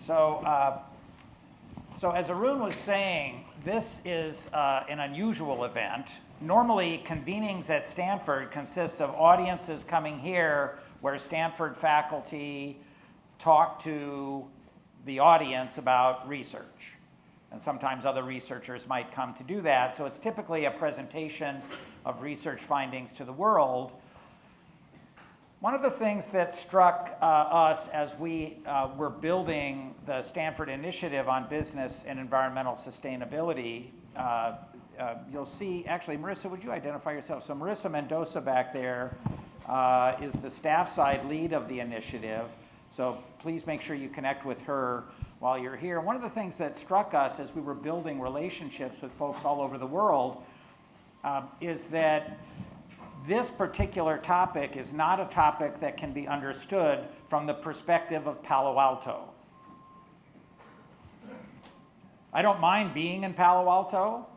So as Arun was saying, this is an unusual event. Normally, convenings at Stanford consist of audiences coming here where Stanford faculty talk to the audience about research. And sometimes other researchers might come to do that. So it's typically a presentation of research findings to the world. One of the things that struck us as we were building the Stanford Initiative on Business and Environmental Sustainability, you'll see, actually, Marissa, would you identify yourself? So Marissa Mendoza back there is the staff side lead of the initiative. So please make sure you connect with her while you're here. One of the things that struck us as we were building relationships with folks all over the world is that this particular topic is not a topic that can be understood from the perspective of Palo Alto. I don't mind being in Palo Alto,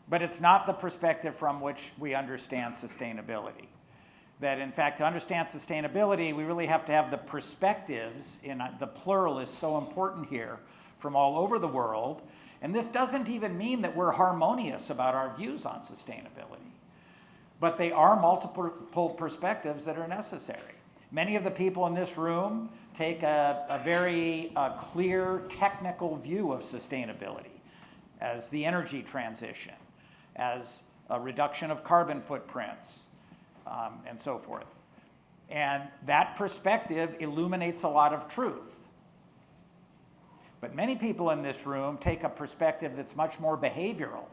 but it's not the perspective from which we understand sustainability. That in fact, to understand sustainability, we really have to have the perspectives, the plural is so important here, from all over the world. And this doesn't even mean that we're harmonious about our views on sustainability. But they are multiple perspectives that are necessary. Many of the people in this room take a very clear technical view of sustainability as the energy transition, as a reduction of carbon footprints, and so forth. And that perspective illuminates a lot of truth. But many people in this room take a perspective that's much more behavioral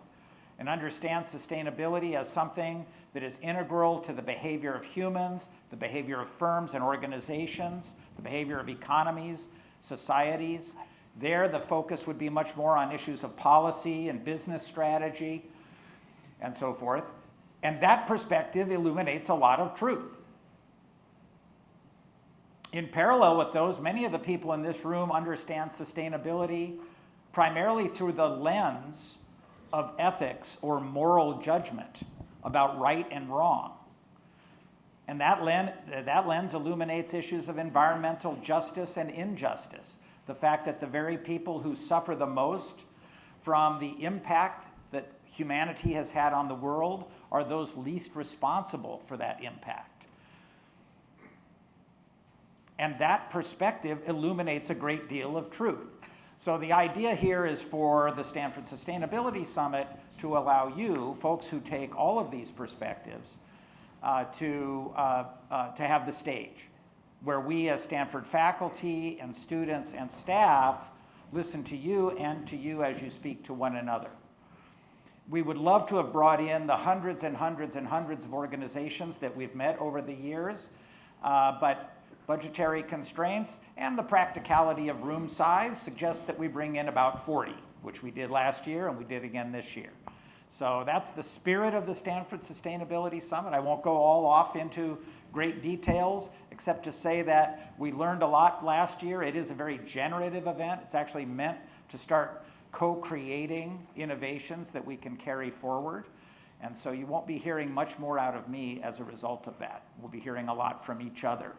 and understand sustainability as something that is integral to the behavior of humans, the behavior of firms and organizations, the behavior of economies, societies. There, the focus would be much more on issues of policy and business strategy and so forth. And that perspective illuminates a lot of truth. In parallel with those, many of the people in this room understand sustainability primarily through the lens of ethics or moral judgment about right and wrong. And that lens illuminates issues of environmental justice and injustice. The fact that the very people who suffer the most from the impact that humanity has had on the world are those least responsible for that impact. And that perspective illuminates a great deal of truth. So the idea here is for the Stanford Sustainability Summit to allow you, folks who take all of these perspectives, to have the stage, where we as Stanford faculty and students and staff listen to you and to you as you speak to one another. We would love to have brought in the hundreds and hundreds and hundreds of organizations that we've met over the years, but budgetary constraints and the practicality of room size suggests that we bring in about 40, which we did last year and we did again this year. So that's the spirit of the Stanford Sustainability Summit. I won't go all off into great details, except to say that we learned a lot last year. It is a very generative event. It's actually meant to start co-creating innovations that we can carry forward. And so you won't be hearing much more out of me as a result of that. We'll be hearing a lot from each other.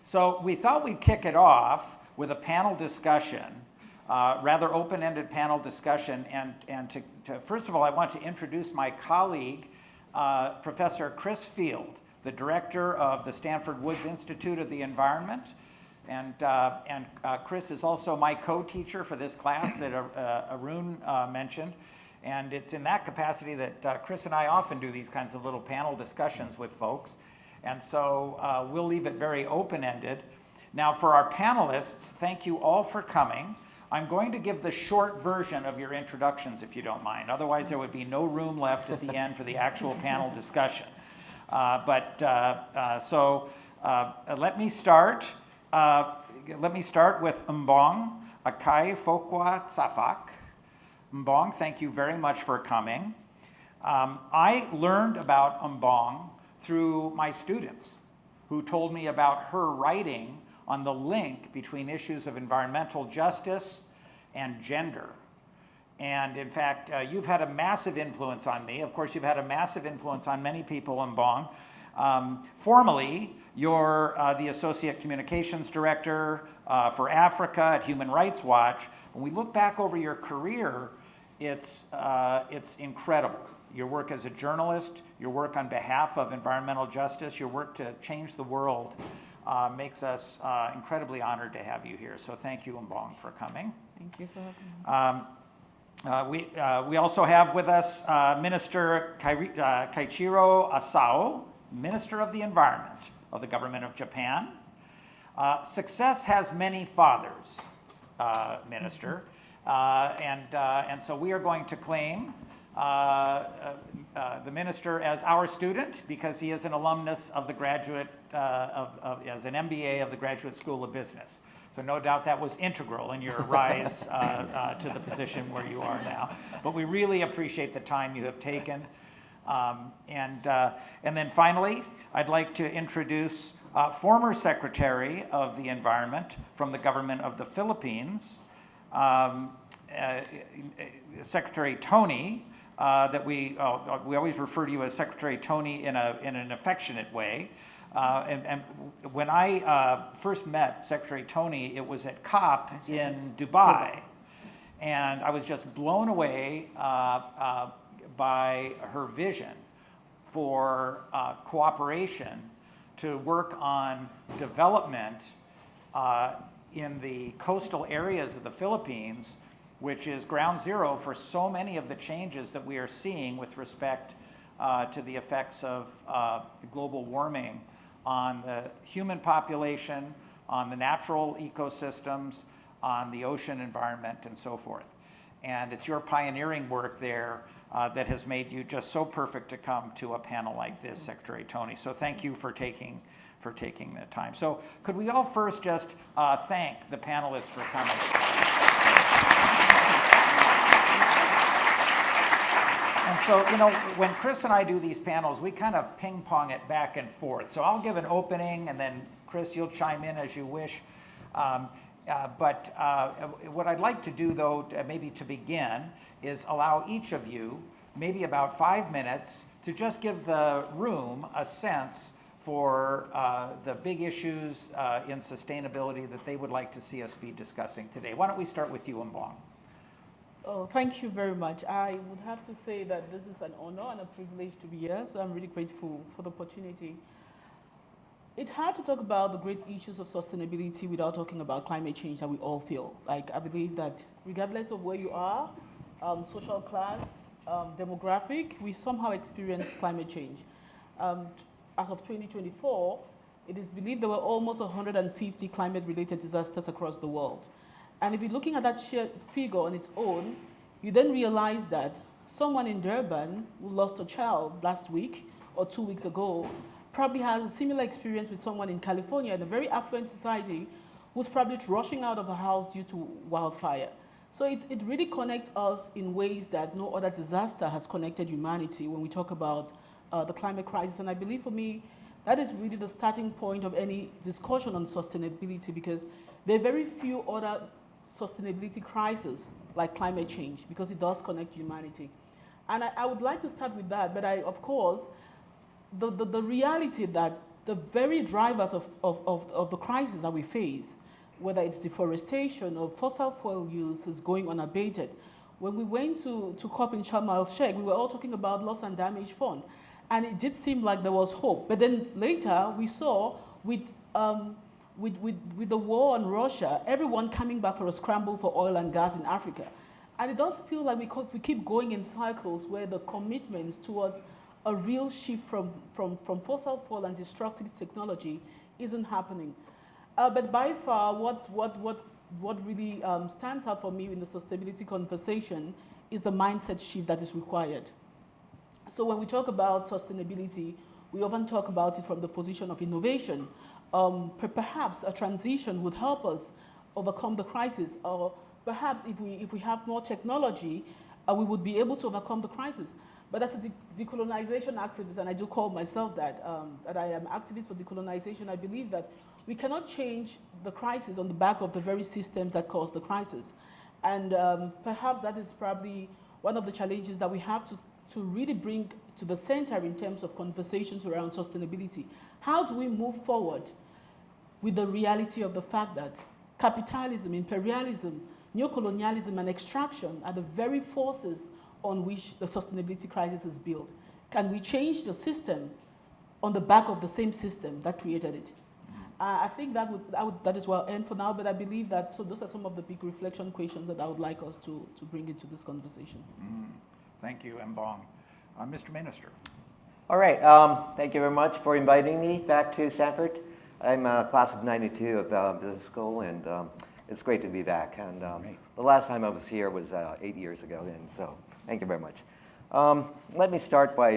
So we thought we'd kick it off with a panel discussion, rather open-ended panel discussion. And to first of all, I want to introduce my colleague, Professor Chris Field, the director of the Stanford Woods Institute of the Environment. And Chris is also my co-teacher for this class that Arun mentioned. And it's in that capacity that Chris and I often do these kinds of little panel discussions with folks. And so we'll leave it very open-ended. Now for our panelists, thank you all for coming. I'm going to give the short version of your introductions, if you don't mind. Otherwise, there would be no room left at the end for the actual panel discussion. So let me start. Let me start with Mbong, Akiy, Fokwa, Tsafack. Mbong, thank you very much for coming. I learned about Mbong through my students who told me about her writing on the link between issues of environmental justice and gender. And in fact, you've had a massive influence on me. Of course, you've had a massive influence on many people in Mbong. Formally, you're the Associate Communications Director for Africa at Human Rights Watch. When we look back over your career, it's incredible. Your work as a journalist, your work on behalf of environmental justice, your work to change the world makes us incredibly honored to have you here. So thank you, Mbong, for coming. Thank you for having me. We also have with us Minister Keiichiro Asao, Minister of the Environment of the Government of Japan. Success has many fathers, Minister, and so we are going to claim the Minister as our student because he is an alumnus of the graduate, as an MBA of the Graduate School of Business. So no doubt that was integral in your rise to the position where you are now. But we really appreciate the time you have taken. And then finally, I'd like to introduce former Secretary of the Environment from the government of the Philippines, Secretary Tony, that we always refer to you as Secretary Tony in an affectionate way. And when I first met Secretary Tony, it was at COP in Dubai. And I was just blown away by her vision for cooperation to work on development in the coastal areas of the Philippines, which is ground zero for so many of the changes that we are seeing with respect to the effects of global warming on the human population, on the natural ecosystems, on the ocean environment, and so forth. And it's your pioneering work there that has made you just so perfect to come to a panel like this, Secretary Tony. So thank you for taking the time. So could we all first just thank the panelists for coming? And so, you know, when Chris and I do these panels, we kind of ping pong it back and forth. So I'll give an opening, and then Chris, you'll chime in as you wish. But what I'd like to do, though, maybe to begin, is allow each of you maybe about 5 minutes to just give the room a sense for the big issues in sustainability that they would like to see us be discussing today. Why don't we start with you, Mbong? Oh, thank you very much. I would have to say that this is an honor and a privilege to be here, so I'm really grateful for the opportunity. It's hard to talk about the great issues of sustainability without talking about climate change that we all feel. Like, I believe that regardless of where you are, social class, demographic, we somehow experience climate change. As of 2024, it is believed there were almost 150 climate-related disasters across the world. And if you're looking at that sheer figure on its own, you then realize that someone in Durban who lost a child last week or 2 weeks ago probably has a similar experience with someone in California in a very affluent society who's probably rushing out of a house due to wildfire. So it really connects us in ways that no other disaster has connected humanity when we talk about the climate crisis. And I believe for me, that is really the starting point of any discussion on sustainability, because there are very few other sustainability crises like climate change, because it does connect humanity. And I would like to start with that, but of course, the reality that the very drivers of the crisis that we face, whether it's deforestation or fossil fuel use, is going unabated. When we went to COP in Sharm el-Sheikh, we were all talking about loss and damage fund, and it did seem like there was hope. But then later we saw with the war on Russia, everyone coming back for a scramble for oil and gas in Africa. And it does feel like we keep going in cycles where the commitments towards a real shift from fossil fuel and destructive technology isn't happening. But by far, what really stands out for me in the sustainability conversation is the mindset shift that is required. So when we talk about sustainability, we often talk about it from the position of innovation. Perhaps a transition would help us overcome the crisis, or perhaps if we have more technology, we would be able to overcome the crisis. But as a decolonization activist, and I do call myself that I am activist for decolonization, I believe that we cannot change the crisis on the back of the very systems that caused the crisis. And perhaps that is probably one of the challenges that we have to really bring to the center in terms of conversations around sustainability. How do we move forward with the reality of the fact that capitalism, imperialism, neocolonialism, and extraction are the very forces on which the sustainability crisis is built? Can we change the system on the back of the same system that created it? I think that is where I'll end for now, but I believe that those are some of the big reflection questions that I would like us to bring into this conversation. Thank you, Mbong. Mr. Minister. All right, thank you very much for inviting me back to Stanford. I'm a class of 92 of business school, and it's great to be back. And the last time I was here was 8 years ago, and so thank you very much. Let me start by,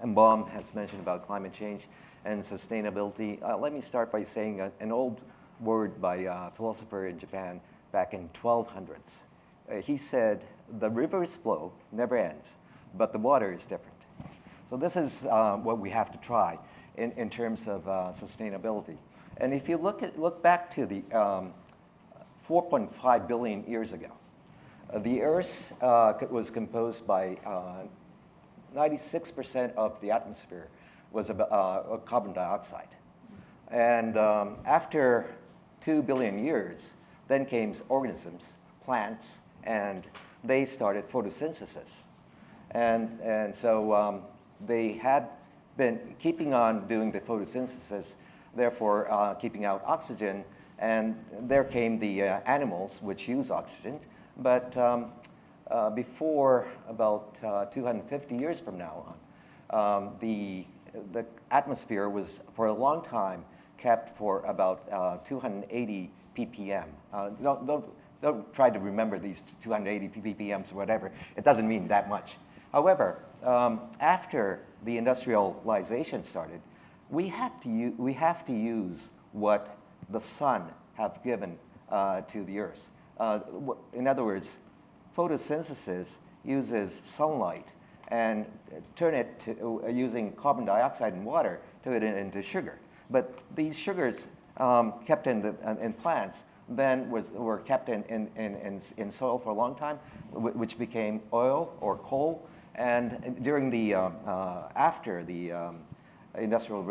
Mbong has mentioned about climate change and sustainability. Let me start by saying an old word by a philosopher in Japan back in 1200s. He said, "The river's flow never ends, but the water is different." So this is what we have to try in terms of sustainability. And if you look back to the 4.5 billion years ago, the Earth was composed by 96% of the atmosphere was carbon dioxide. And after 2 billion years, then came organisms, plants, and they started photosynthesis. And so they had been keeping on doing the photosynthesis, therefore keeping out oxygen, and there came the animals which use oxygen. But before about 250 years from now on, the atmosphere was, for a long time, kept for about 280 ppm. Don't try to remember these 280 ppms or whatever. It doesn't mean that much. However, after the industrialization started, we have to use what the sun have given to the Earth. In other words, photosynthesis uses sunlight and turn it to using carbon dioxide and water to it into sugar. But these sugars kept in plants then were kept in soil for a long time, which became oil or coal. And during the after the Industrial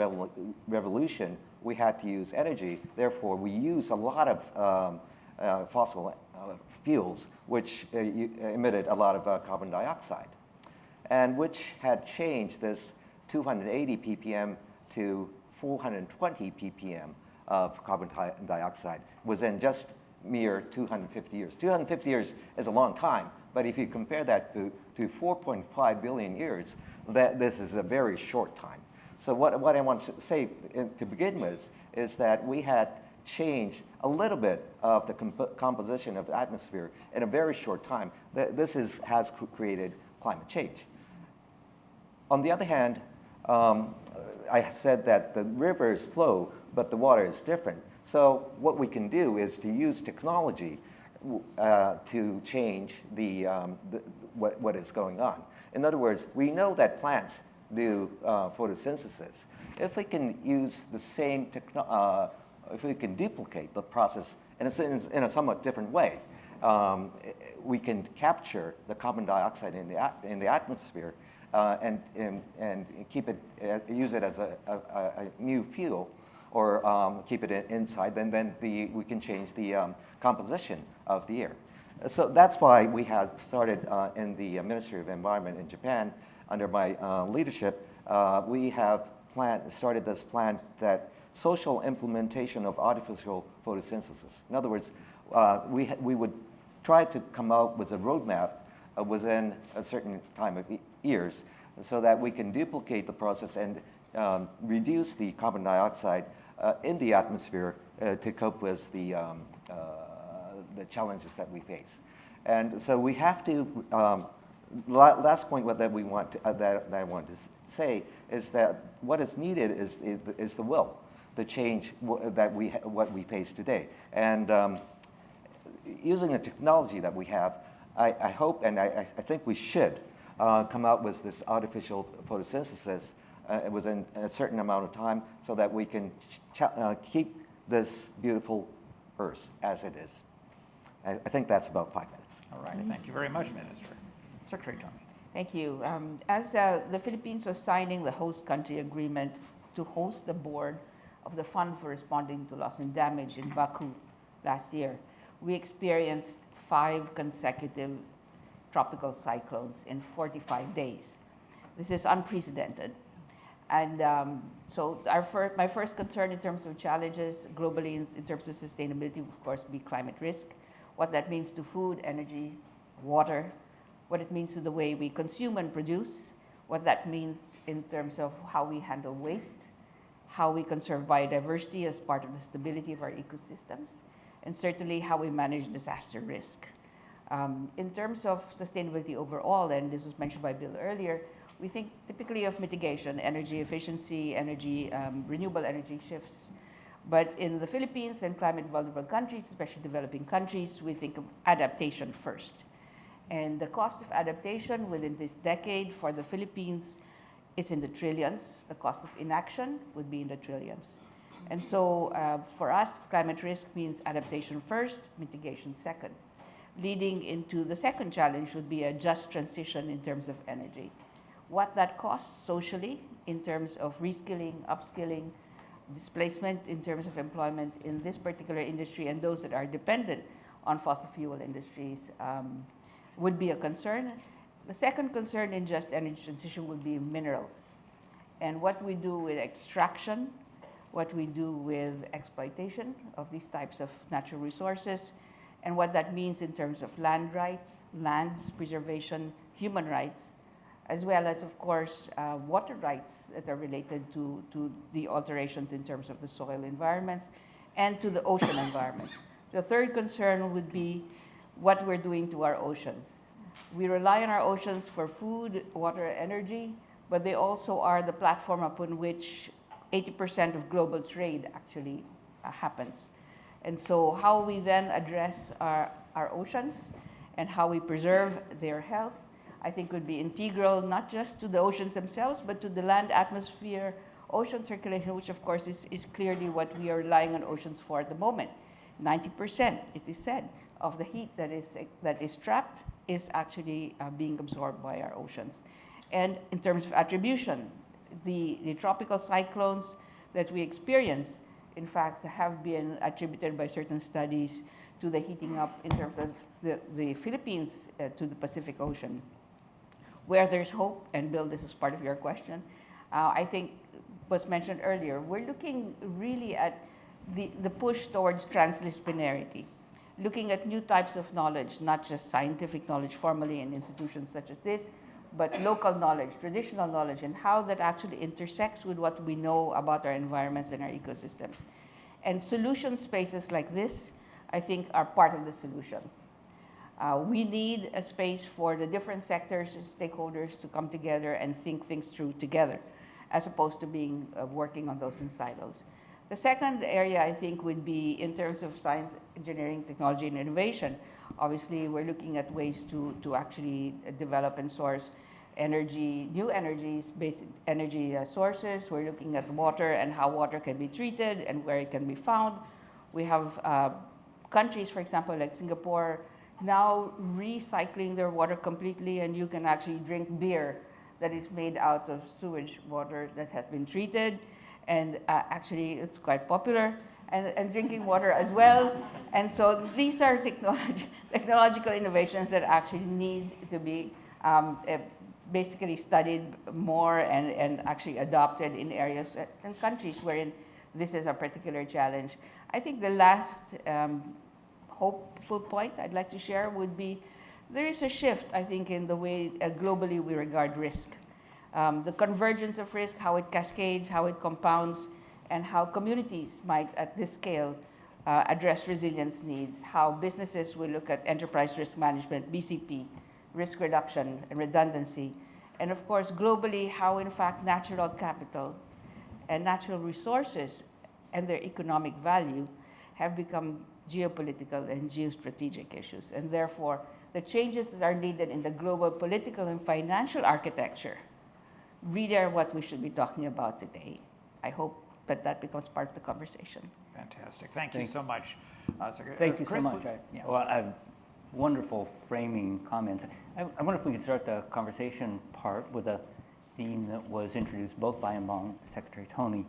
Revolution, we had to use energy. Therefore, we use a lot of fossil fuels, which emitted a lot of carbon dioxide, and which had changed this 280 ppm to 420 ppm of carbon dioxide within just mere 250 years. 250 years is a long time, but if you compare that to 4.5 billion years, this is a very short time. So what I want to say to begin with is that we had changed a little bit of the composition of the atmosphere in a very short time. This has created climate change. On the other hand, I said that the rivers flow, but the water is different. So what we can do is to use technology to change what is going on. In other words, we know that plants do photosynthesis. If we can use the same if we can duplicate the process in a somewhat different way, we can capture the carbon dioxide in the atmosphere and keep it, use it as a new fuel, or keep it inside. Then we can change the composition of the air. So that's why we have started in the Ministry of Environment in Japan, under my leadership, we have started this plan that social implementation of artificial photosynthesis. In other words, we would try to come out with a roadmap within a certain time of years so that we can duplicate the process and reduce the carbon dioxide in the atmosphere to cope with the challenges that we face. And so we have to, last point that I want to say is that what is needed is the will to change what we face today. And using the technology that we have, I hope and I think we should come out with this artificial photosynthesis within a certain amount of time so that we can keep this beautiful Earth as it is. I think that's about 5 minutes. All right. Thank you very much, Minister. Secretary Tony. Thank you. As the Philippines was signing the host country agreement to host the board of the Fund for Responding to Loss and Damage in Baku last year, we experienced 5 consecutive tropical cyclones in 45 days. This is unprecedented. And so my first concern in terms of challenges globally in terms of sustainability will, of course, be climate risk, what that means to food, energy, water, what it means to the way we consume and produce, what that means in terms of how we handle waste, how we conserve biodiversity as part of the stability of our ecosystems, and certainly how we manage disaster risk. In terms of sustainability overall, and this was mentioned by Bill earlier, we think typically of mitigation, energy efficiency, renewable energy shifts. But in the Philippines and climate vulnerable countries, especially developing countries, we think of adaptation first. And the cost of adaptation within this decade for the Philippines is in the trillions. The cost of inaction would be in the trillions. And so for us, climate risk means adaptation first, mitigation second. Leading into the second challenge would be a just transition in terms of energy. What that costs socially in terms of reskilling, upskilling, displacement in terms of employment in this particular industry and those that are dependent on fossil fuel industries would be a concern. The second concern in just energy transition would be minerals and what we do with extraction, what we do with exploitation of these types of natural resources, and what that means in terms of land rights, lands preservation, human rights, as well as, of course, water rights that are related to the alterations in terms of the soil environments and to the ocean environments. The third concern would be what we're doing to our oceans. We rely on our oceans for food, water, energy, but they also are the platform upon which 80% of global trade actually happens. And so how we then address our oceans and how we preserve their health, I think would be integral not just to the oceans themselves, but to the land atmosphere, ocean circulation, which of course is clearly what we are relying on oceans for at the moment. 90%, it is said, of the heat that is trapped is actually being absorbed by our oceans. And in terms of attribution, the tropical cyclones that we experience, in fact, have been attributed by certain studies to the heating up in terms of the Philippines to the Pacific Ocean. Where there's hope, and Bill, this is part of your question, I think was mentioned earlier, we're looking really at the push towards transdisciplinarity, looking at new types of knowledge, not just scientific knowledge formally in institutions such as this, but local knowledge, traditional knowledge, and how that actually intersects with what we know about our environments and our ecosystems. And solution spaces like this, I think, are part of the solution. We need a space for the different sectors and stakeholders to come together and think things through together, as opposed to being working on those in silos. The second area, I think, would be in terms of science, engineering, technology, and innovation. Obviously, we're looking at ways to actually develop and source energy, new energies, basic energy sources. We're looking at water and how water can be treated and where it can be found. We have countries, for example, like Singapore, now recycling their water completely, and you can actually drink beer that is made out of sewage water that has been treated. And actually, it's quite popular, and drinking water as well. And so these are technological innovations that actually need to be basically studied more and actually adopted in areas and countries wherein this is a particular challenge. I think the last hopeful point I'd like to share would be there is a shift, I think, in the way globally we regard risk. The convergence of risk, how it cascades, how it compounds, and how communities might, at this scale, address resilience needs, how businesses will look at enterprise risk management, BCP, risk reduction, and redundancy, and of course, globally, how in fact natural capital and natural resources and their economic value have become geopolitical and geostrategic issues. And therefore, the changes that are needed in the global political and financial architecture really are what we should be talking about today. I hope that becomes part of the conversation. Fantastic. Thank you so much, Secretary. Thank you Chris, so much. yeah. Well, wonderful framing comments. I wonder if we could start the conversation part with a theme that was introduced both by Mbong, Secretary Tony,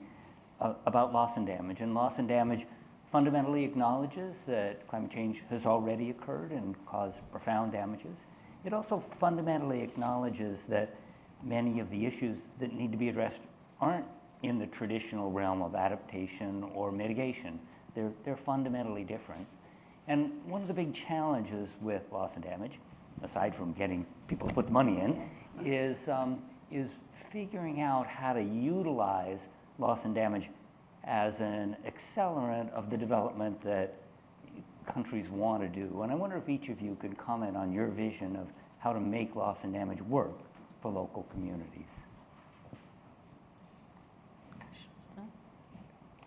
about loss and damage. And loss and damage fundamentally acknowledges that climate change has already occurred and caused profound damages. It also fundamentally acknowledges that many of the issues that need to be addressed aren't in the traditional realm of adaptation or mitigation. They're fundamentally different. And one of the big challenges with loss and damage, aside from getting people to put the money in, is figuring out how to utilize loss and damage as an accelerant of the development that countries want to do. And I wonder if each of you could comment on your vision of how to make loss and damage work for local communities.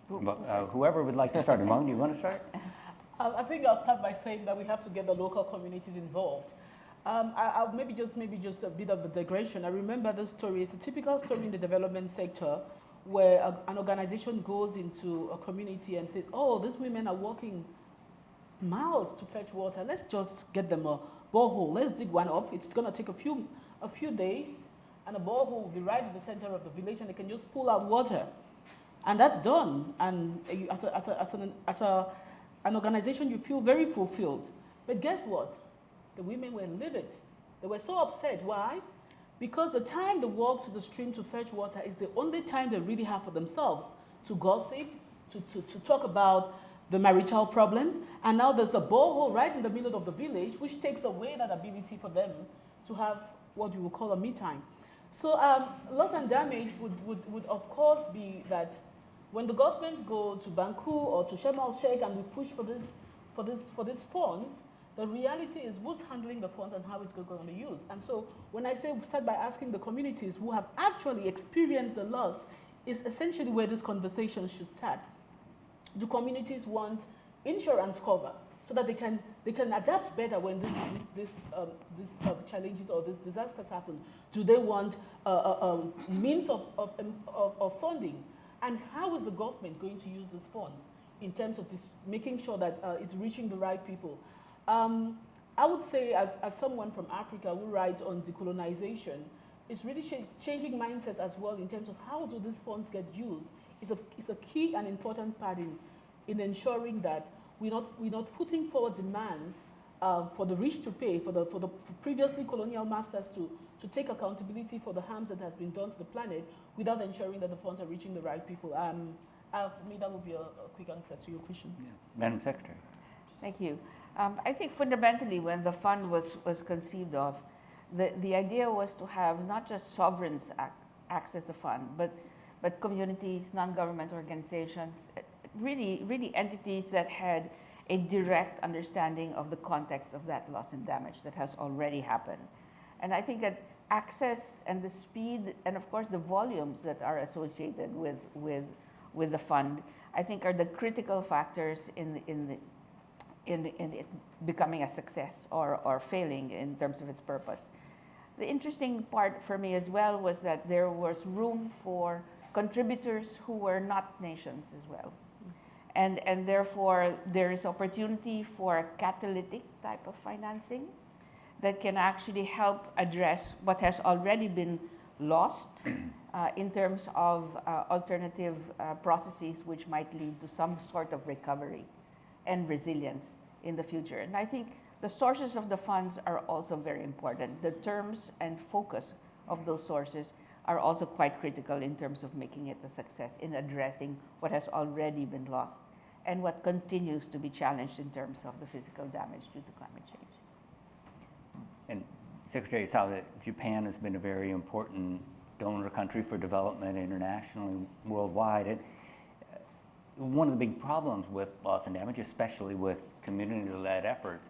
Whoever would like to start. Mbong, do you want to start? I think I'll start by saying that we have to get the local communities involved. I'll maybe just a bit of a digression. I remember this story. It's a typical story in the development sector where an organization goes into a community and says, oh, these women are walking miles to fetch water. Let's just get them a borehole. Let's dig one up. It's going to take a few days, and a borehole will be right in the center of the village, and they can just pull out water. And that's done. And as an organization, you feel very fulfilled. But guess what? The women were livid. They were so upset. Why? Because the time they walk to the stream to fetch water is the only time they really have for themselves to gossip, to talk about the marital problems. And now there's a borehole right in the middle of the village, which takes away that ability for them to have what you would call a me time. So loss and damage would of course be that when the governments go to Banku or to Sharm el-Sheikh and we push for these funds, the reality is who's handling the funds and how it's going to be used. And so when I say start by asking the communities who have actually experienced the loss, is essentially where this conversation should start. Do communities want insurance cover so that they can adapt better when these challenges or these disasters happen? Do they want means of funding? And how is the government going to use these funds in terms of making sure that it's reaching the right people? I would say, as someone from Africa who writes on decolonization, it's really changing mindsets as well in terms of how do these funds get used. It's a key and important part in ensuring that we're not putting forward demands for the rich to pay, for the previously colonial masters to take accountability for the harms that has been done to the planet without ensuring that the funds are reaching the right people. For me, that would be a quick answer to your question. Yeah. Madam Secretary. Thank you. I think fundamentally when the fund was conceived of, the idea was to have not just sovereigns access the fund, but communities, non-government organizations, really entities that had a direct understanding of the context of that loss and damage that has already happened. And I think that access and the speed and of course the volumes that are associated with the fund, I think are the critical factors in it becoming a success or failing in terms of its purpose. The interesting part for me as well was that there was room for contributors who were not nations as well. And therefore, there is opportunity for a catalytic type of financing that can actually help address what has already been lost in terms of alternative processes which might lead to some sort of recovery and resilience in the future. And I think the sources of the funds are also very important. The terms and focus of those sources are also quite critical in terms of making it a success in addressing what has already been lost and what continues to be challenged in terms of the physical damage due to climate change. And Secretary Asao, Japan has been a very important donor country for development internationally, worldwide. And one of the big problems with loss and damage, especially with community-led efforts,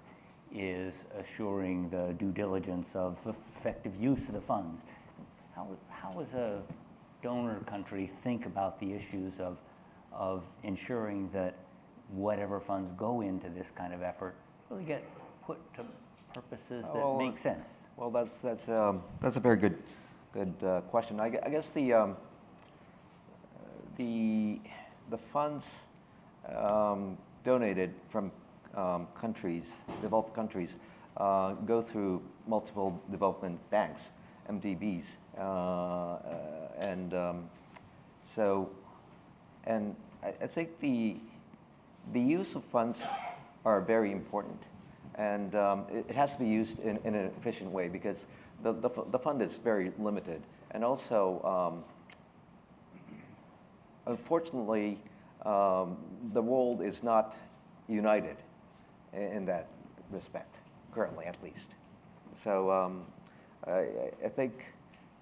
is assuring the due diligence of effective use of the funds. How does a donor country think about the issues of ensuring that whatever funds go into this kind of effort really get put to purposes that make sense? Well, that's a very good question. I guess the funds donated from countries, developed countries, go through multiple development banks, MDBs, and I think the use of funds are very important, and it has to be used in an efficient way because the fund is very limited, and also unfortunately the world is not united in that respect currently, at least. So I think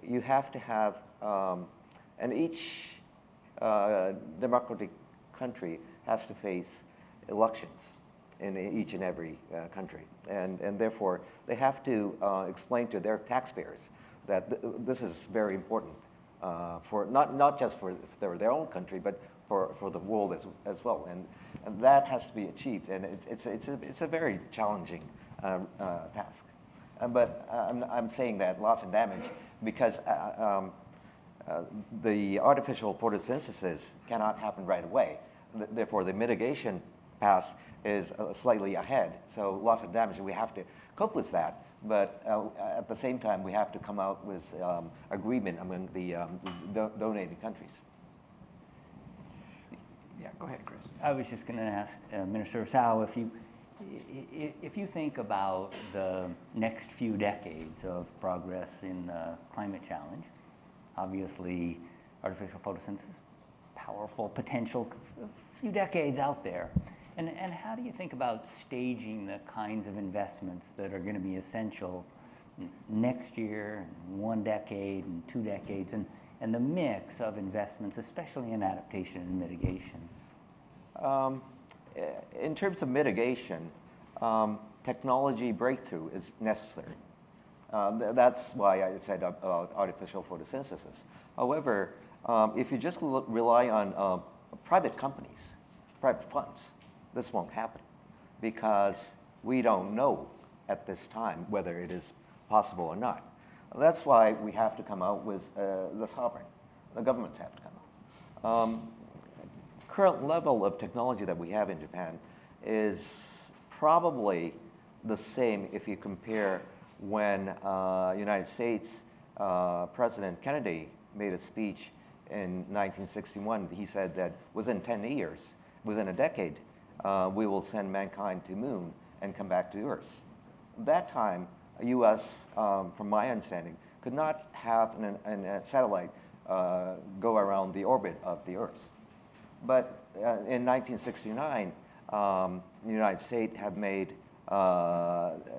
you have to have, and each democratic country has to face elections in each and every country. And therefore, they have to explain to their taxpayers that this is very important for not just for their own country, but for the world as well. And that has to be achieved. And it's a very challenging task. But I'm saying that loss and damage because the artificial photosynthesis cannot happen right away. Therefore, the mitigation path is slightly ahead. So loss and damage, we have to cope with that. But at the same time, we have to come out with agreement among the donating countries. Yeah, go ahead, Chris. I was just going to ask Minister Asao if you think about the next few decades of progress in the climate challenge, obviously artificial photosynthesis, powerful potential, a few decades out there. And how do you think about staging the kinds of investments that are going to be essential next year, 1 decade, and 2 decades, and the mix of investments, especially in adaptation and mitigation? In terms of mitigation, technology breakthrough is necessary. That's why I said artificial photosynthesis. However, if you just rely on private companies, private funds, this won't happen because we don't know at this time whether it is possible or not. That's why we have to come out with the sovereign. The governments have to come out. Current level of technology that we have in Japan is probably the same if you compare when United States President Kennedy made a speech in 1961. He said that within 10 years, within a decade, we will send mankind to moon and come back to Earth. That time, U.S., from my understanding, could not have a satellite go around the orbit of the Earth. But in 1969, the United States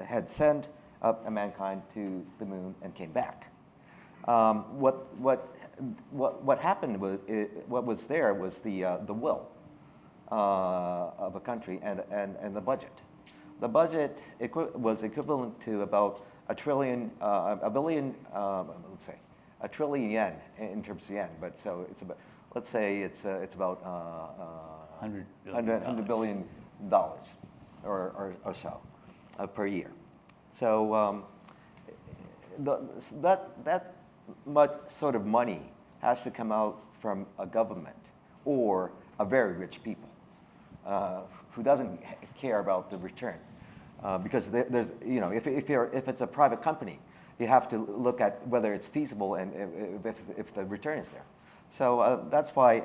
had sent up mankind to the moon and came back. What happened was what was there was the will of a country and the budget. The budget was equivalent to about a trillion yen in terms of yen. But so it's about, let's say it's about $100 billion or so per year. So that much sort of money has to come out from a government or a very rich people who doesn't care about the return. Because there's, if it's a private company, you have to look at whether it's feasible and if the return is there. So that's why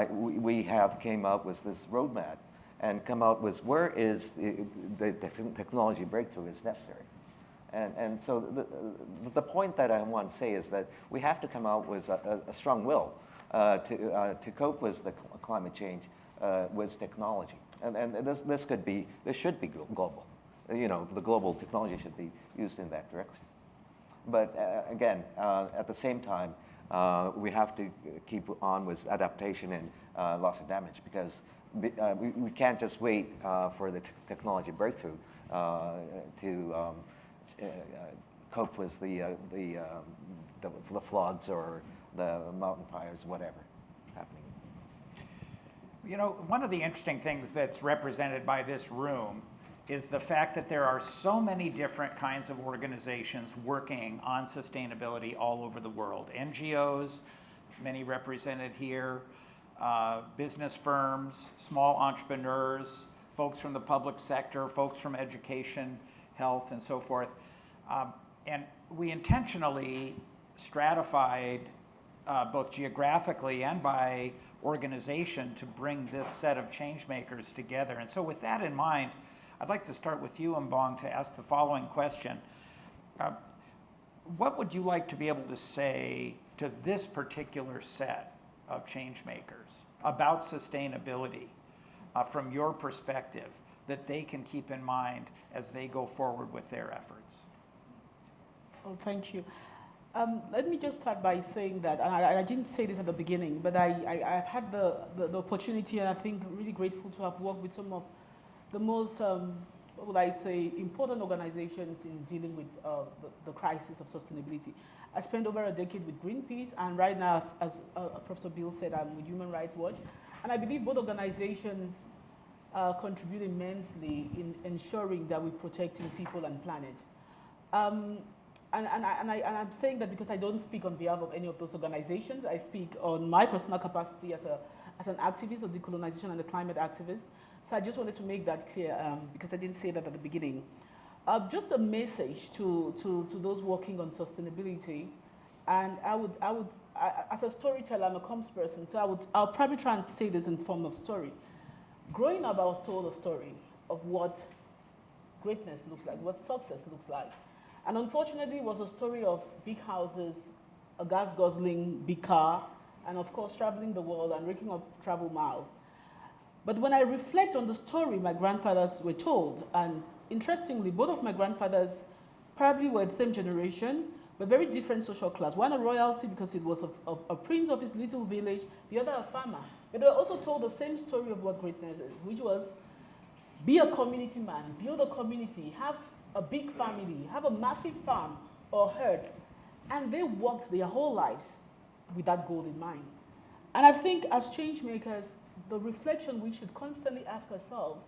we have came up with this roadmap and come out with where is the technology breakthrough is necessary. And so the point that I want to say is that we have to come out with a strong will to cope with the climate change with technology. And this should be global. The global technology should be used in that direction. But again, at the same time, we have to keep on with adaptation and loss and damage because we can't just wait for the technology breakthrough to cope with the floods or the mountain fires, whatever happening. One of the interesting things that's represented by this room is the fact that there are so many different kinds of organizations working on sustainability all over the world. NGOs, many represented here, business firms, small entrepreneurs, folks from the public sector, folks from education, health, and so forth. And we intentionally stratified both geographically and by organization to bring this set of change makers together. And so with that in mind, I'd like to start with you, Mbong, to ask the following question. What would you like to be able to say to this particular set of change makers about sustainability from your perspective that they can keep in mind as they go forward with their efforts? Oh, thank you. Let me just start by saying that, and I didn't say this at the beginning, but I've had the opportunity, and I think really grateful to have worked with some of the most, what would I say, important organizations in dealing with the crisis of sustainability. I spent over a decade with Greenpeace, and right now, as Professor Bill said, I'm with Human Rights Watch. And I believe both organizations contribute immensely in ensuring that we're protecting people and planet. And I'm saying that because I don't speak on behalf of any of those organizations. I speak on my personal capacity as an activist of decolonization and a climate activist. So I just wanted to make that clear because I didn't say that at the beginning. Just a message to those working on sustainability. And I as a storyteller, I'm a comms person, so I'll probably try and say this in form of story. Growing up, I was told a story of what greatness looks like, what success looks like. And unfortunately, it was a story of big houses, a gas-guzzling big car, and of course, traveling the world and raking up travel miles. But when I reflect on the story my grandfathers were told, and interestingly, both of my grandfathers probably were the same generation, but very different social class. One a royalty because it was a prince of his little village, the other a farmer. But they were also told the same story of what greatness is, which was be a community man, build a community, have a big family, have a massive farm or herd. And they worked their whole lives with that goal in mind. And I think as change makers, the reflection we should constantly ask ourselves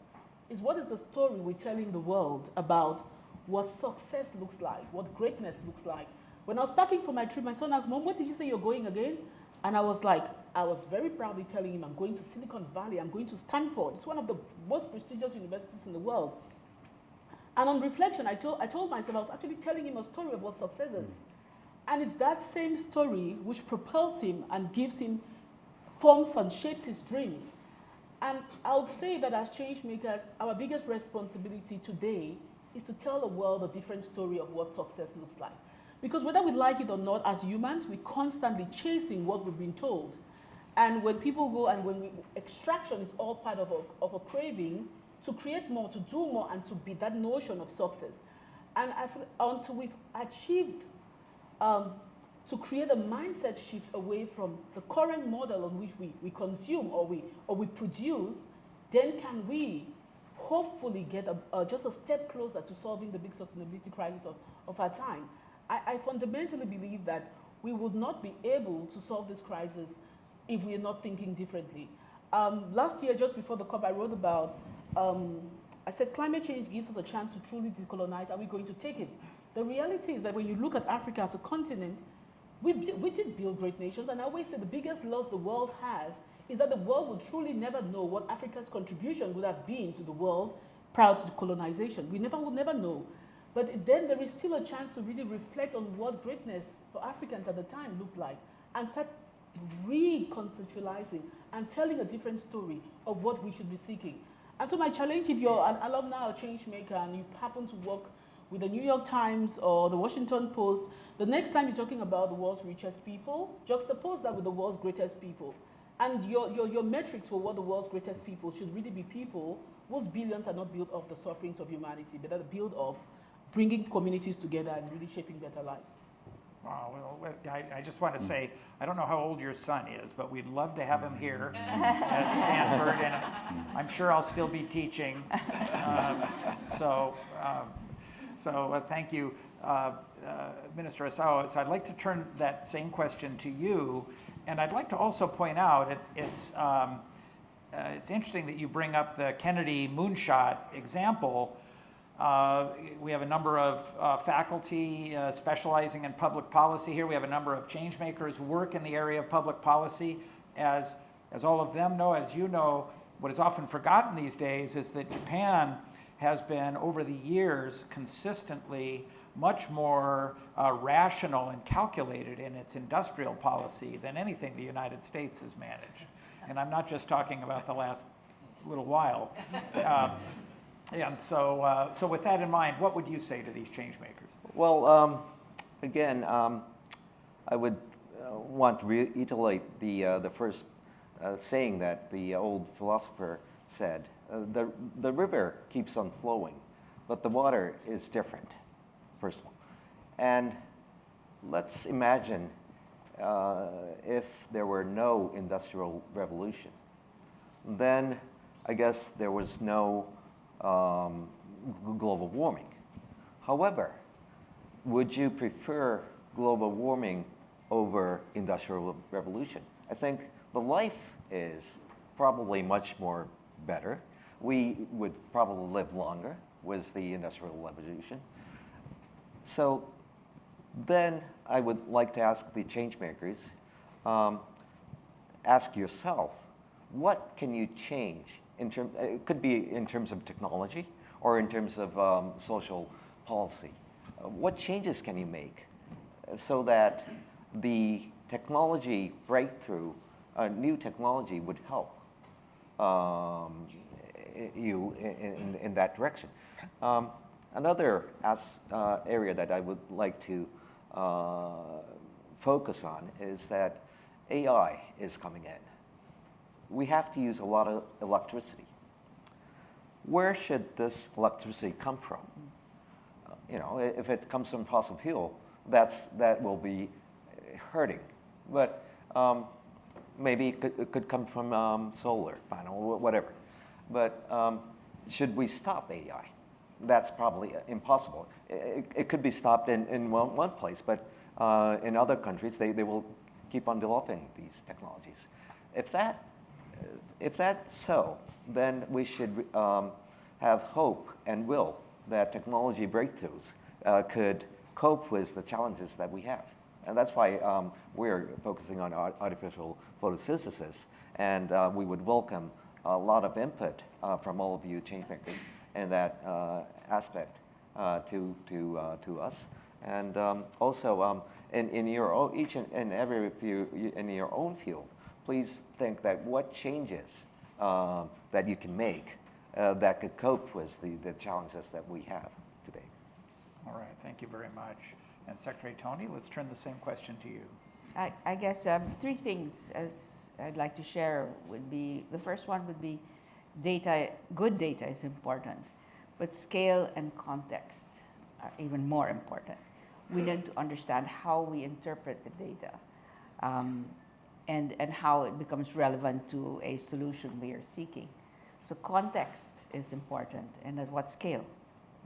is what is the story we're telling the world about what success looks like, what greatness looks like. When I was packing for my trip, my son asked, Mom, where did you say you're going again? And I was very proudly telling him, I'm going to Silicon Valley, I'm going to Stanford. It's one of the most prestigious universities in the world. And on reflection, I told myself, I was actually telling him a story of what success is. And it's that same story which propels him and gives him, forms and shapes his dreams. And I would say that as change makers, our biggest responsibility today is to tell the world a different story of what success looks like. Because whether we like it or not, as humans, we're constantly chasing what we've been told. And when people go and extraction is all part of a craving to create more, to do more, and to be that notion of success. And I feel until we've achieved to create a mindset shift away from the current model on which we consume or we produce, then can we hopefully get just a step closer to solving the big sustainability crisis of our time. I fundamentally believe that we would not be able to solve this crisis if we are not thinking differently. Last year, just before the COP, I wrote about, I said climate change gives us a chance to truly decolonize. Are we going to take it? The reality is that when you look at Africa as a continent, we did build great nations, and I always say the biggest loss the world has is that the world will truly never know what Africa's contribution would have been to the world prior to colonization. We will never know. But then there is still a chance to really reflect on what greatness for Africans at the time looked like and start reconceptualizing and telling a different story of what we should be seeking. And so my challenge, if you're an alumni or change maker and you happen to work with the New York Times or the Washington Post, the next time you're talking about the world's richest people, juxtapose that with the world's greatest people. And your metrics for what the world's greatest people should really be people whose billions are not built off the sufferings of humanity, but are built off bringing communities together and really shaping better lives. Wow, well, I just want to say, I don't know how old your son is, but we'd love to have him here at Stanford, and I'm sure I'll still be teaching. So thank you, Minister Asao. So I'd like to turn that same question to you, and I'd like to also point out it's interesting that you bring up the Kennedy moonshot example. We have a number of faculty specializing in public policy here. We have a number of change makers who work in the area of public policy. As all of them know, as you know, What is often forgotten these days is that Japan has been, over the years, consistently much more rational and calculated in its industrial policy than anything the United States has managed. And I'm not just talking about the last little while. And so with that in mind, what would you say to these change makers? Well, again, I would want to reiterate the first saying that the old philosopher said. The river keeps on flowing, but the water is different, first of all. And let's imagine if there were no industrial revolution, then I guess there was no global warming. However, would you prefer global warming over industrial revolution? I think the life is probably much more better. We would probably live longer with the industrial revolution. So then I would like to ask the change makers, ask yourself, what can you change? It could be in terms of technology or in terms of social policy. What changes can you make so that the technology breakthrough, new technology would help you in that direction? Another area that I would like to focus on is that AI is coming in. We have to use a lot of electricity. Where should this electricity come from? If it comes from fossil fuel, that will be hurting. But maybe it could come from solar panel, whatever. But should we stop AI? That's probably impossible. It could be stopped in one place, but in other countries, they will keep on developing these technologies. If that's so, then we should have hope and will that technology breakthroughs could cope with the challenges that we have. And that's why we're focusing on artificial photosynthesis, and we would welcome a lot of input from all of you changemakers in that aspect to us. And also, in your own, each and every of you in your own field, please think that what changes that you can make that could cope with the challenges that we have today. All right, thank you very much. And Secretary Tony, let's turn the same question to you. I guess three things as I'd like to share would be, the first one would be data. Good data is important, but scale and context are even more important. We need to understand how we interpret the data and how it becomes relevant to a solution we are seeking. So context is important, and at what scale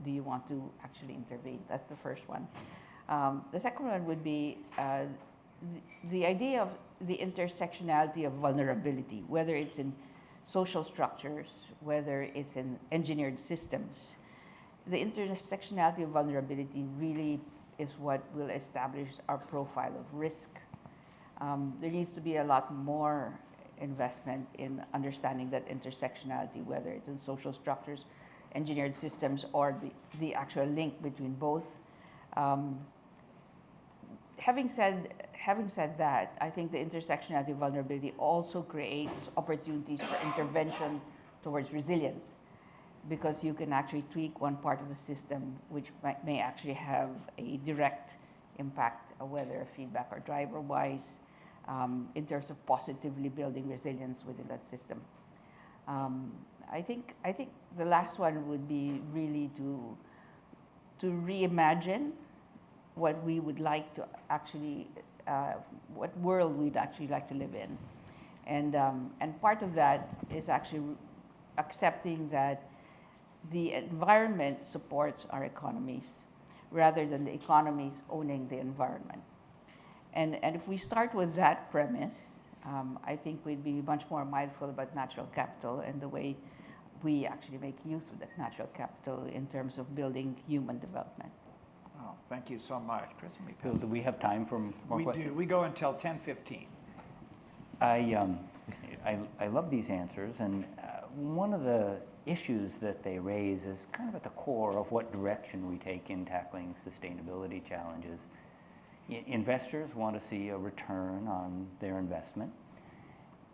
do you want to actually intervene? That's the first one. The second one would be the idea of the intersectionality of vulnerability, whether it's in social structures, whether it's in engineered systems. The intersectionality of vulnerability really is what will establish our profile of risk. There needs to be a lot more investment in understanding that intersectionality, whether it's in social structures, engineered systems, or the actual link between both. Having said that, I think the intersectionality of vulnerability also creates opportunities for intervention towards resilience, because you can actually tweak one part of the system which may actually have a direct impact, whether feedback or driver-wise, in terms of positively building resilience within that system. I think the last one would be really to reimagine what we would like to actually, what world we'd actually like to live in. And part of that is actually accepting that the environment supports our economies rather than the economies owning the environment. And if we start with that premise, I think we'd be much more mindful about natural capital and the way we actually make use of that natural capital in terms of building human development. Oh, thank you so much. Chris, let me pass. So do we have time for more questions? We do. We go until 10:15. I love these answers, and one of the issues that they raise is kind of at the core of what direction we take in tackling sustainability challenges. Investors want to see a return on their investment,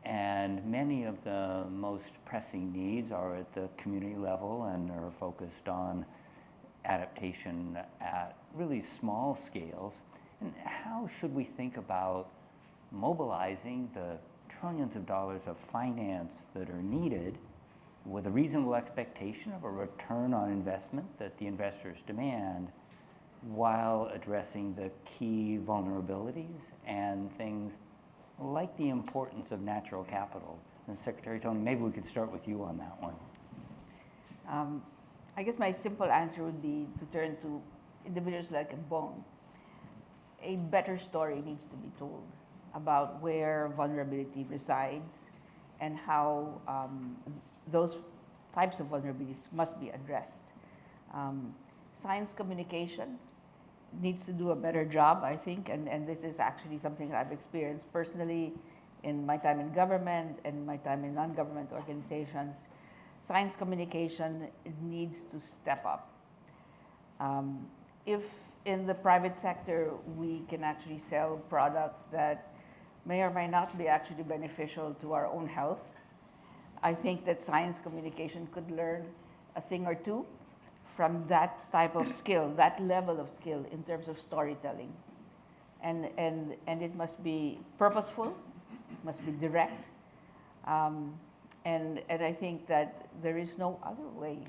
and many of the most pressing needs are at the community level and are focused on adaptation at really small scales. And how should we think about mobilizing the trillions of dollars of finance that are needed with a reasonable expectation of a return on investment that the investors demand, while addressing the key vulnerabilities and things like the importance of natural capital? And Secretary Tony, maybe we could start with you on that one. I guess my simple answer would be to turn to individuals like Mbong. A better story needs to be told about where vulnerability resides and how those types of vulnerabilities must be addressed. Science communication needs to do a better job, I think, and this is actually something that I've experienced personally in my time in government and my time in non-government organizations. Science communication needs to step up. If in the private sector we can actually sell products that may or may not be actually beneficial to our own health, I think that science communication could learn a thing or two from that type of skill, that level of skill in terms of storytelling. And it must be purposeful, must be direct. And I think that there is no other way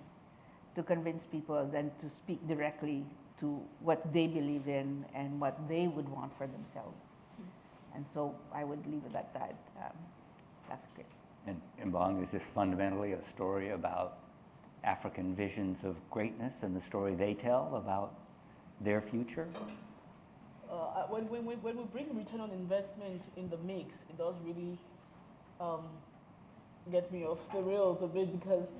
to convince people than to speak directly to what they believe in and what they would want for themselves. And so I would leave it at that, Dr. Chris. And Mbong, is this fundamentally a story about African visions of greatness and the story they tell about their future? When we bring return on investment in the mix, it does really get me off the rails a bit, because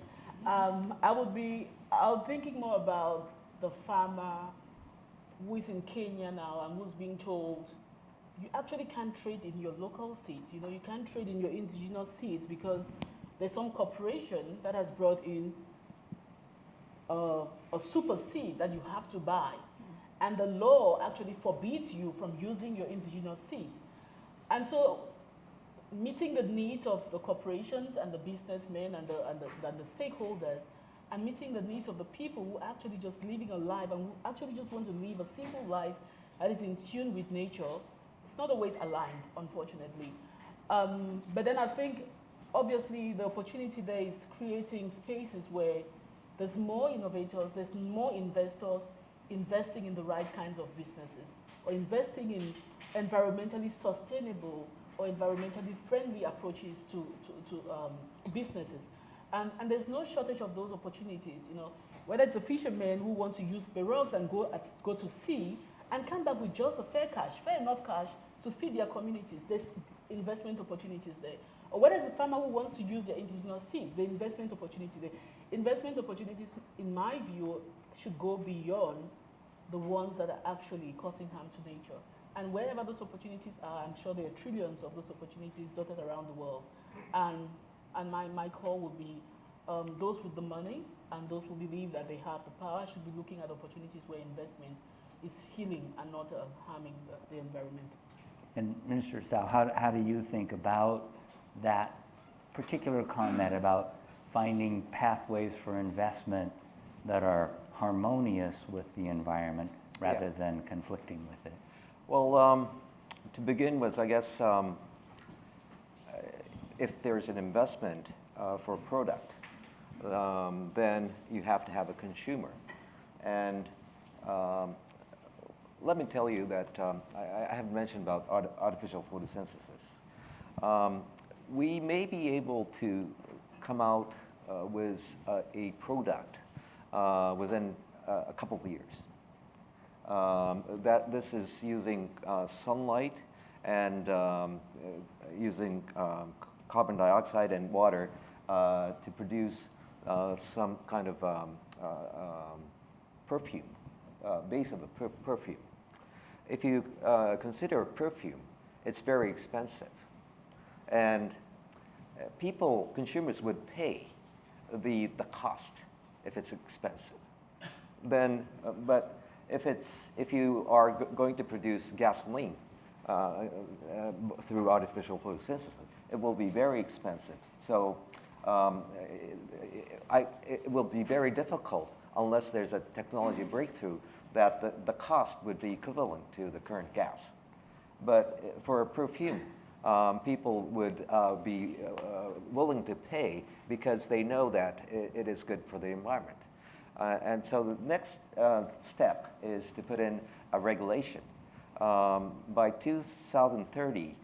I'm thinking more about the farmer who is in Kenya now and who's being told, you actually can't trade in your local seeds. You know, you can't trade in your indigenous seeds because there's some corporation that has brought in a super seed that you have to buy. And the law actually forbids you from using your indigenous seeds. And so meeting the needs of the corporations and the businessmen and the stakeholders, and meeting the needs of the people who are actually just living a life and who actually just want to live a simple life that is in tune with nature, it's not always aligned, unfortunately. But then I think, obviously, the opportunity there is creating spaces where there's more innovators, there's more investors investing in the right kinds of businesses, or investing in environmentally sustainable or environmentally friendly approaches to businesses. And there's no shortage of those opportunities, you know, whether it's a fisherman who wants to use pirogues and go to sea and come back with just a fair enough cash to feed their communities. There's investment opportunities there. Or whether it's the farmer who wants to use their indigenous seeds, the investment opportunity there. Investment opportunities, in my view, should go beyond the ones that are actually causing harm to nature. And wherever those opportunities are, I'm sure there are trillions of those opportunities dotted around the world. And my call would be those with the money and those who believe that they have the power should be looking at opportunities where investment is healing and not harming the environment. And Minister Asao, how do you think about that particular comment about finding pathways for investment that are harmonious with the environment rather than conflicting with it? Well, to begin with, I guess if there's an investment for a product, then you have to have a consumer. And let me tell you that I have mentioned about artificial photosynthesis. We may be able to come out with a product within a couple of years. That this is using sunlight and using carbon dioxide and water to produce some kind of perfume, base of a perfume. If you consider perfume, it's very expensive. And consumers would pay the cost, if it's expensive. Then, but if you are going to produce gasoline through artificial photosynthesis, it will be very expensive. So it will be very difficult unless there's a technology breakthrough that the cost would be equivalent to the current gas. But for perfume, people would be willing to pay because they know that it is good for the environment. And so the next step is to put in a regulation. By 2030,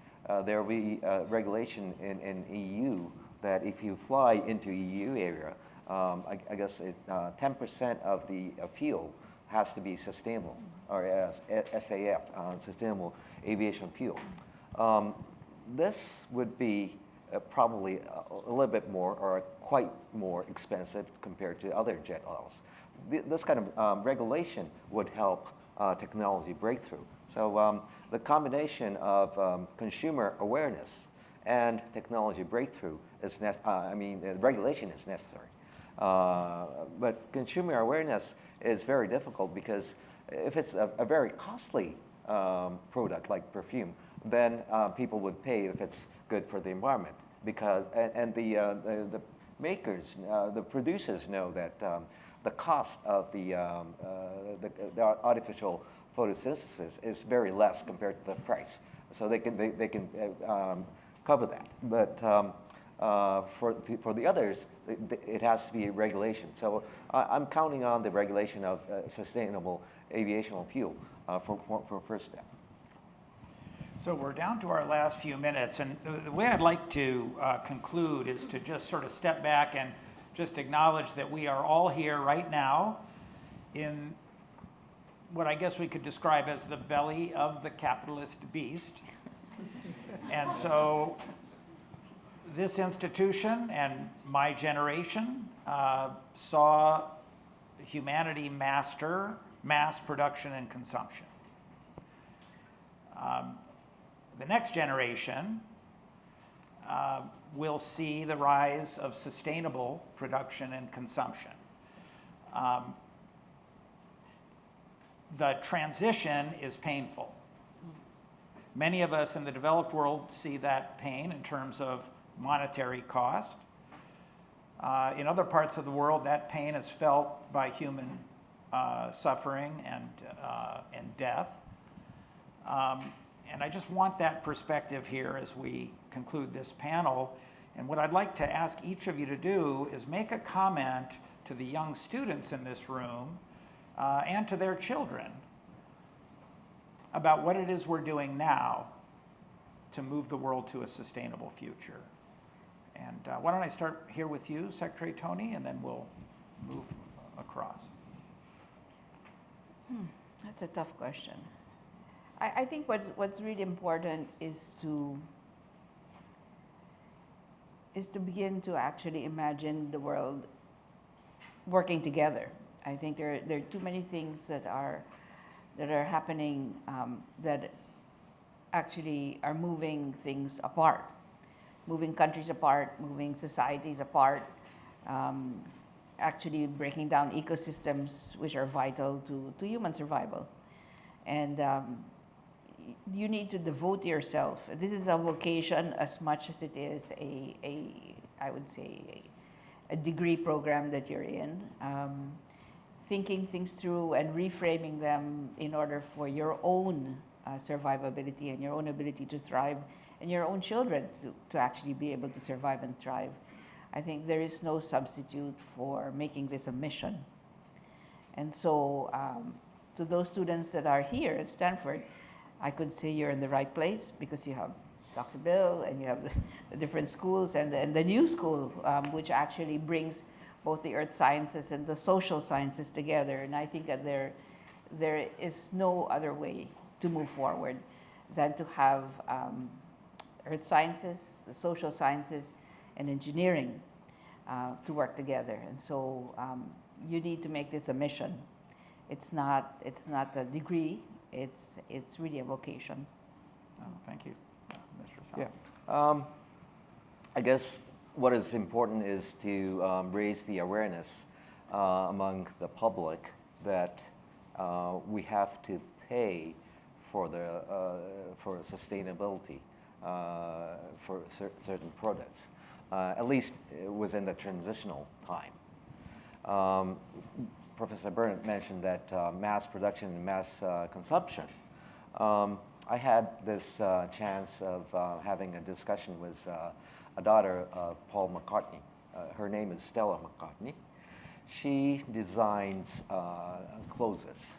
there will be a regulation in EU that if you fly into EU area, I guess 10% of the fuel has to be sustainable, or SAF, sustainable aviation fuel. This would be probably a little bit more or quite more expensive compared to other jet oils. This kind of regulation would help technology breakthrough. So the combination of consumer awareness and technology breakthrough is regulation is necessary. But consumer awareness is very difficult because if it's a very costly product like perfume, then people would pay if it's good for the environment. Because the makers, the producers know that the cost of the artificial photosynthesis is very less compared to the price, so they can cover that. But for the others, it has to be a regulation. So I'm counting on the regulation of sustainable aviation fuel for first step. So we're down to our last few minutes, and the way I'd like to conclude is to just sort of step back and just acknowledge that we are all here right now in what I guess we could describe as the belly of the capitalist beast. And so this institution and my generation saw humanity master mass production and consumption. The next generation will see the rise of sustainable production and consumption. The transition is painful. Many of us in the developed world see that pain in terms of monetary cost. In other parts of the world, that pain is felt by human suffering and death. And I just want that perspective here as we conclude this panel. And what I'd like to ask each of you to do is make a comment to the young students in this room and to their children about what it is we're doing now to move the world to a sustainable future. And why don't I start here with you, Secretary Tony, and then we'll move across. That's a tough question. I think what's really important is to begin to actually imagine the world working together. I think there are too many things that are happening that actually are moving things apart, moving countries apart, moving societies apart, actually breaking down ecosystems which are vital to human survival. And you need to devote yourself. This is a vocation as much as it is I would say, a degree program that you're in. Thinking things through and reframing them in order for your own survivability and your own ability to thrive and your own children to actually be able to survive and thrive. I think there is no substitute for making this a mission. And so to those students that are here at Stanford, I could say you're in the right place because you have Dr. Bill and you have the different schools and the new school, which actually brings both the earth sciences and the social sciences together. And I think that there is no other way to move forward than to have earth sciences, the social sciences, and engineering to work together. And so you need to make this a mission. It's not a degree. It's really a vocation. Oh, thank you, Mr. Asao. Yeah. I guess what is important is to raise the awareness among the public that we have to pay for sustainability for certain products. At least within the transitional time. Professor Barnett mentioned that mass production and mass consumption. I had this chance of having a discussion with a daughter of Paul McCartney. Her name is Stella McCartney. She designs clothes,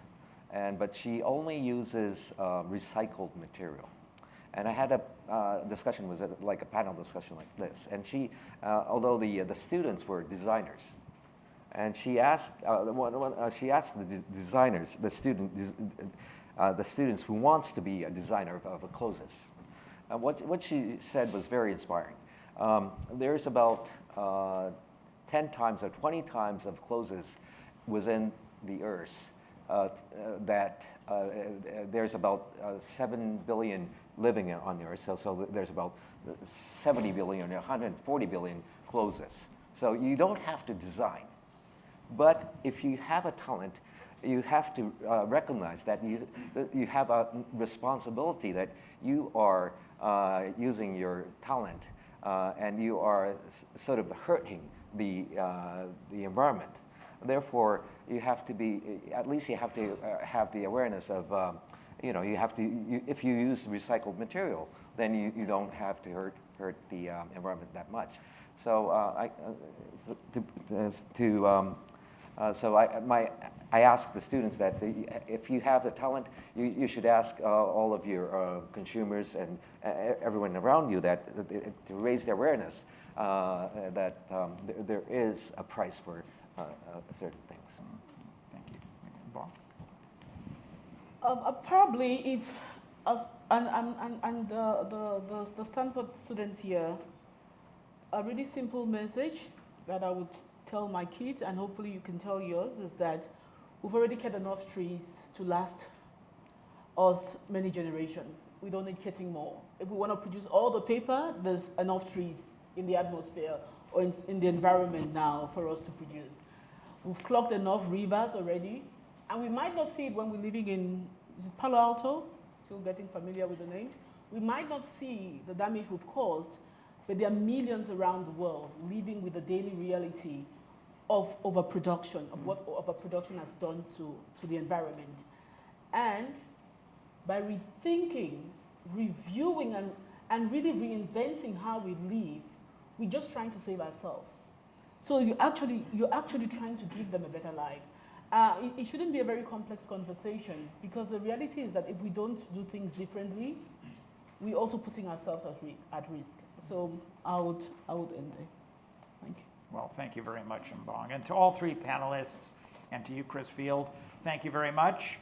but she only uses recycled material. And I had a discussion, was like a panel discussion like this. And she, although the students were designers, and she asked the designers, the students who wants to be a designer of clothes. What she said was very inspiring. There's about 10 times or 20 times of clothes within the earth that there's about 7 billion living on the earth. So there's about 70 billion or 140 billion clothes. So you don't have to design. But if you have a talent, you have to recognize that you have a responsibility that you are using your talent and you are sort of hurting the environment. Therefore, you have to be, at least you have to have the awareness of, you have to, if you use recycled material, then you don't have to hurt the environment that much. So I ask the students that if you have the talent, you should ask all of your consumers and everyone around you that to raise the awareness that there is a price for certain things. Thank you. Mbong? Probably if, the Stanford students here, a really simple message that I would tell my kids, and hopefully you can tell yours, is that we've already cut enough trees to last us many generations. We don't need cutting more. If we want to produce all the paper, there's enough trees in the atmosphere or in the environment now for us to produce. We've clogged enough rivers already, and we might not see it when we're living in, is it Palo Alto? Still getting familiar with the names. We might not see the damage we've caused, but there are millions around the world living with the daily reality of overproduction, of what overproduction has done to the environment. And by rethinking, reviewing, and really reinventing how we live, we're just trying to save ourselves. So you're actually trying to give them a better life. It shouldn't be a very complex conversation, because the reality is that if we don't do things differently, we're also putting ourselves at risk. So I would end there. Thank you. Well, thank you very much, Mbong. And to all three panelists, and to you, Chris Field, thank you very much.